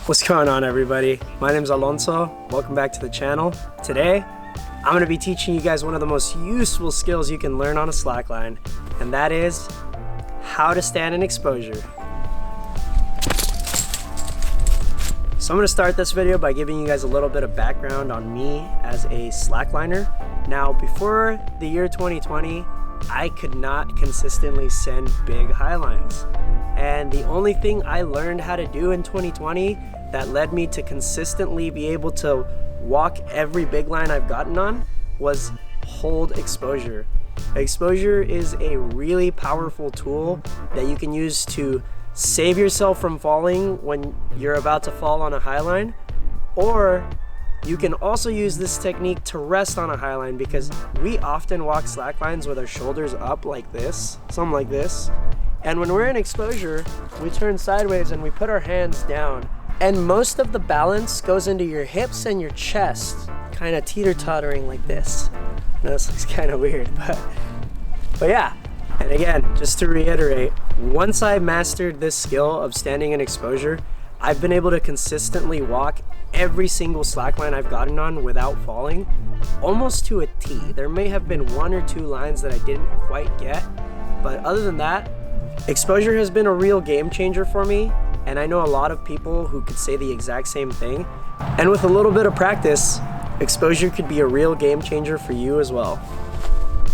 What's going on, everybody? My name's Alonso. Welcome back to the channel. Today, I'm going to be teaching you guys one of the most useful skills you can learn on a slackline, and that is how to stand in exposure. So I'm going to start this video by giving you guys a little bit of background on me as a slackliner. Now, before the year 2020, I could not consistently send big highlines. And the only thing I learned how to do in 2020 that led me to consistently be able to walk every big line I've gotten on was hold exposure. Exposure is a really powerful tool that you can use to save yourself from falling when you're about to fall on a highline, or you can also use this technique to rest on a highline, because we often walk slacklines with our shoulders up like this, something like this. And when we're in exposure, we turn sideways and we put our hands down. And most of the balance goes into your hips and your chest, kind of teeter-tottering like this. I know this looks kind of weird, but yeah. And again, just to reiterate, once I mastered this skill of standing in exposure, I've been able to consistently walk every single slackline I've gotten on without falling, almost to a T. There may have been one or two lines that I didn't quite get, but other than that, exposure has been a real game changer for me, and I know a lot of people who could say the exact same thing. And with a little bit of practice, exposure could be a real game changer for you as well.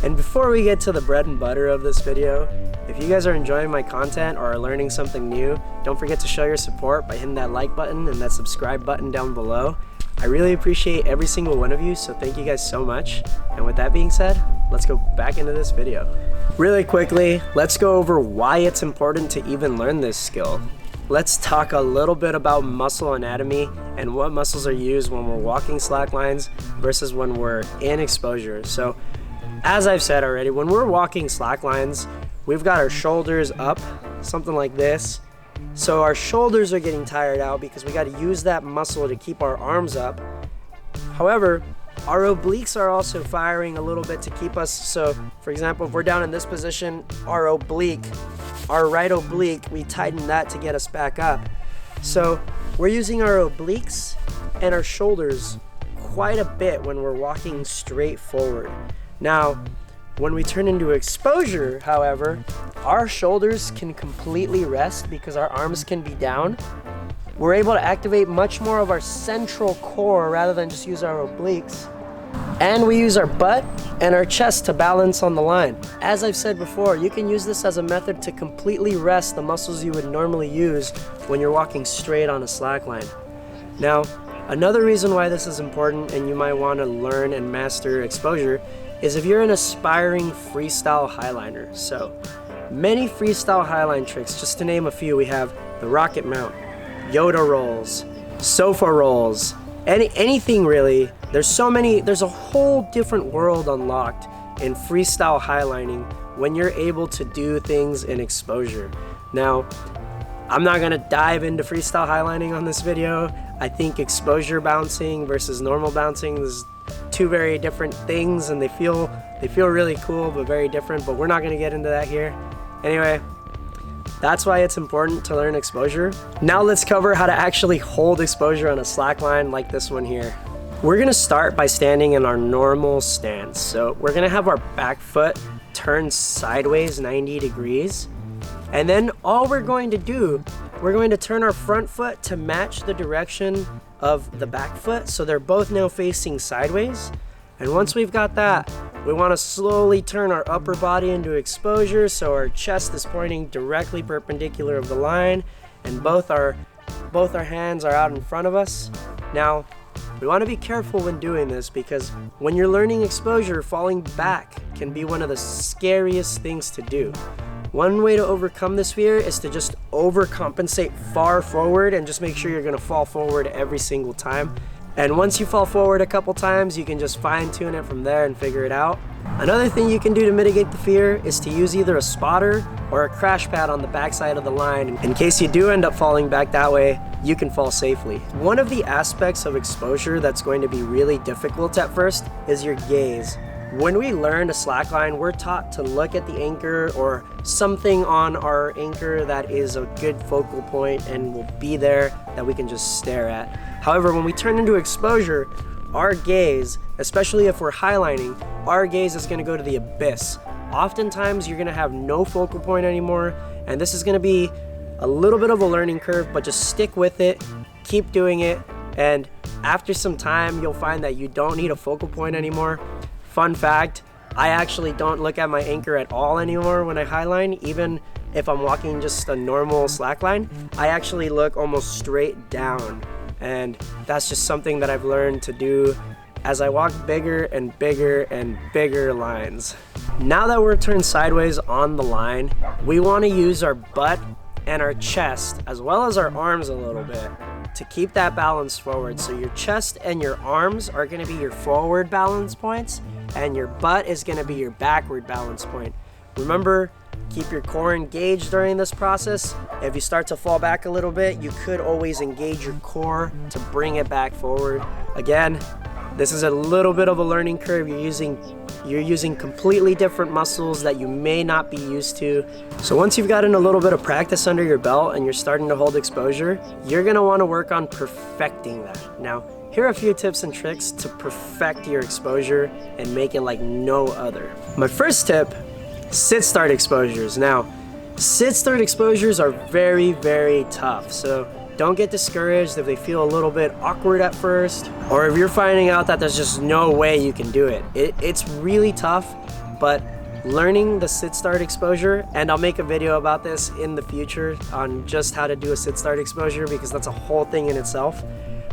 And before we get to the bread and butter of this video, if you guys are enjoying my content or are learning something new, don't forget to show your support by hitting that like button and that subscribe button down below. I really appreciate every single one of you, so thank you guys so much. And with that being said, let's go back into this video. Really quickly, let's go over why it's important to even learn this skill. Let's talk a little bit about muscle anatomy and what muscles are used when we're walking slacklines versus when we're in exposure. So, as I've said already, when we're walking slacklines, we've got our shoulders up, something like this. So our shoulders are getting tired out because we got to use that muscle to keep our arms up. However, our obliques are also firing a little bit to keep us. So, for example, if we're down in this position, our right oblique, we tighten that to get us back up. So we're using our obliques and our shoulders quite a bit when we're walking straight forward. Now, when we turn into exposure, however, our shoulders can completely rest because our arms can be down. We're able to activate much more of our central core rather than just use our obliques. And we use our butt and our chest to balance on the line. As I've said before, you can use this as a method to completely rest the muscles you would normally use when you're walking straight on a slackline. Now, another reason why this is important and you might want to learn and master exposure is if you're an aspiring freestyle highliner. So, many freestyle highline tricks, just to name a few, we have the rocket mount, Yoda rolls, sofa rolls, anything really. There's a whole different world unlocked in freestyle highlining when you're able to do things in exposure. Now, I'm not gonna dive into freestyle highlining on this video. I think exposure bouncing versus normal bouncing is two very different things, and they feel really cool but very different, but we're not gonna get into that here. Anyway, that's why it's important to learn exposure. Now let's cover how to actually hold exposure on a slackline like this one here. We're gonna start by standing in our normal stance. So we're gonna have our back foot turned sideways 90 degrees. And then all we're going to do, we're going to turn our front foot to match the direction of the back foot. So they're both now facing sideways. And once we've got that, we want to slowly turn our upper body into exposure so our chest is pointing directly perpendicular of the line, and both our hands are out in front of us. Now, we want to be careful when doing this, because when you're learning exposure, falling back can be one of the scariest things to do. One way to overcome this fear is to just overcompensate far forward and just make sure you're going to fall forward every single time. And once you fall forward a couple times, you can just fine tune it from there and figure it out. Another thing you can do to mitigate the fear is to use either a spotter or a crash pad on the backside of the line. In case you do end up falling back that way, you can fall safely. One of the aspects of exposure that's going to be really difficult at first is your gaze. When we learn to slackline, we're taught to look at the anchor or something on our anchor that is a good focal point and will be there that we can just stare at. However, when we turn into exposure, our gaze, especially if we're highlining, our gaze is gonna go to the abyss. Oftentimes, you're gonna have no focal point anymore, and this is gonna be a little bit of a learning curve, but just stick with it, keep doing it, and after some time, you'll find that you don't need a focal point anymore. Fun fact, I actually don't look at my anchor at all anymore when I highline. Even if I'm walking just a normal slackline, I actually look almost straight down. And that's just something that I've learned to do as I walk bigger and bigger and bigger lines. Now that we're turned sideways on the line, we want to use our butt and our chest, as well as our arms a little bit, to keep that balance forward. So your chest and your arms are going to be your forward balance points, and your butt is going to be your backward balance point. Remember, keep your core engaged during this process. If you start to fall back a little bit, you could always engage your core to bring it back forward. Again, this is a little bit of a learning curve. You're using completely different muscles that you may not be used to. So once you've gotten a little bit of practice under your belt and you're starting to hold exposure, you're gonna wanna work on perfecting that. Now, here are a few tips and tricks to perfect your exposure and make it like no other. My first tip, sit-start exposures. Now, sit-start exposures are very, very tough. So don't get discouraged if they feel a little bit awkward at first, or if you're finding out that there's just no way you can do it. It's really tough, but learning the sit-start exposure, and I'll make a video about this in the future on just how to do a sit-start exposure, because that's a whole thing in itself.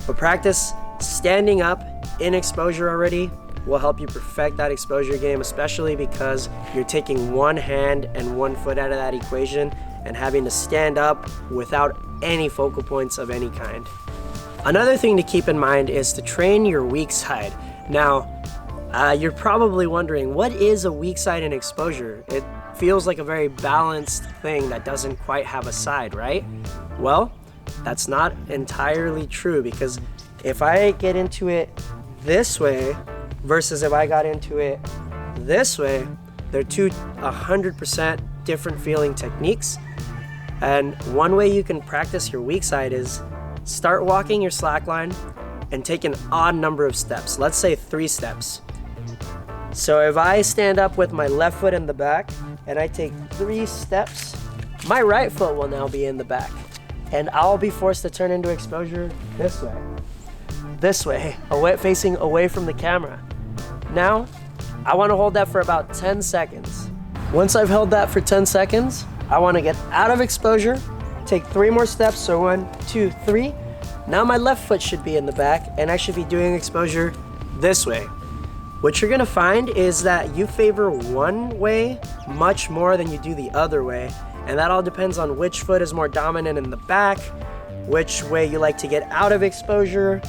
But practice standing up in exposure already will help you perfect that exposure game, especially because you're taking one hand and one foot out of that equation and having to stand up without any focal points of any kind. Another thing to keep in mind is to train your weak side. Now, you're probably wondering, what is a weak side in exposure? It feels like a very balanced thing that doesn't quite have a side, right? Well, that's not entirely true, because if I get into it this way versus if I got into it this way, they're two 100% different feeling techniques. And one way you can practice your weak side is start walking your slackline and take an odd number of steps. Let's say 3 steps. So if I stand up with my left foot in the back and I take 3 steps, my right foot will now be in the back. And I'll be forced to turn into exposure this way, facing away from the camera. Now, I want to hold that for about 10 seconds. Once I've held that for 10 seconds, I want to get out of exposure, take 3 more steps, so 1, 2, 3. Now my left foot should be in the back, and I should be doing exposure this way. What you're gonna find is that you favor one way much more than you do the other way, and that all depends on which foot is more dominant in the back, which way you like to get out of exposure.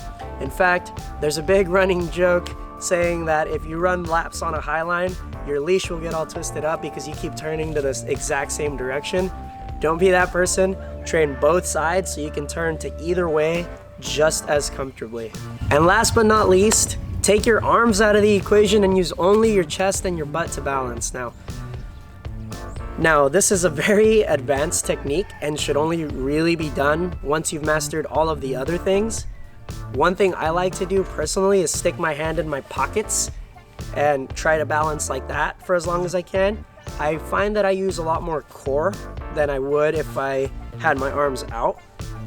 In fact, there's a big running joke saying that if you run laps on a high line, your leash will get all twisted up because you keep turning to this exact same direction. Don't be that person. Train both sides so you can turn to either way just as comfortably. And last but not least, take your arms out of the equation and use only your chest and your butt to balance. Now this is a very advanced technique and should only really be done once you've mastered all of the other things. One thing I like to do personally is stick my hand in my pockets and try to balance like that for as long as I can. I find that I use a lot more core than I would if I had my arms out,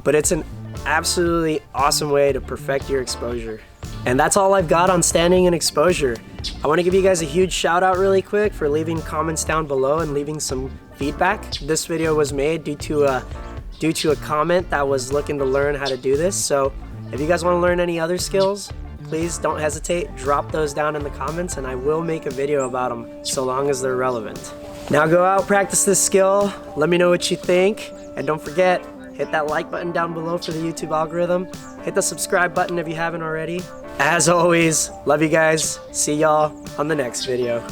but it's an absolutely awesome way to perfect your exposure. And that's all I've got on standing and exposure. I want to give you guys a huge shout out really quick for leaving comments down below and leaving some feedback. This video was made due to a comment that was looking to learn how to do this. So if you guys want to learn any other skills, please don't hesitate, drop those down in the comments and I will make a video about them so long as they're relevant. Now go out, practice this skill, let me know what you think, and don't forget, hit that like button down below for the YouTube algorithm, hit the subscribe button if you haven't already. As always, love you guys, see y'all on the next video.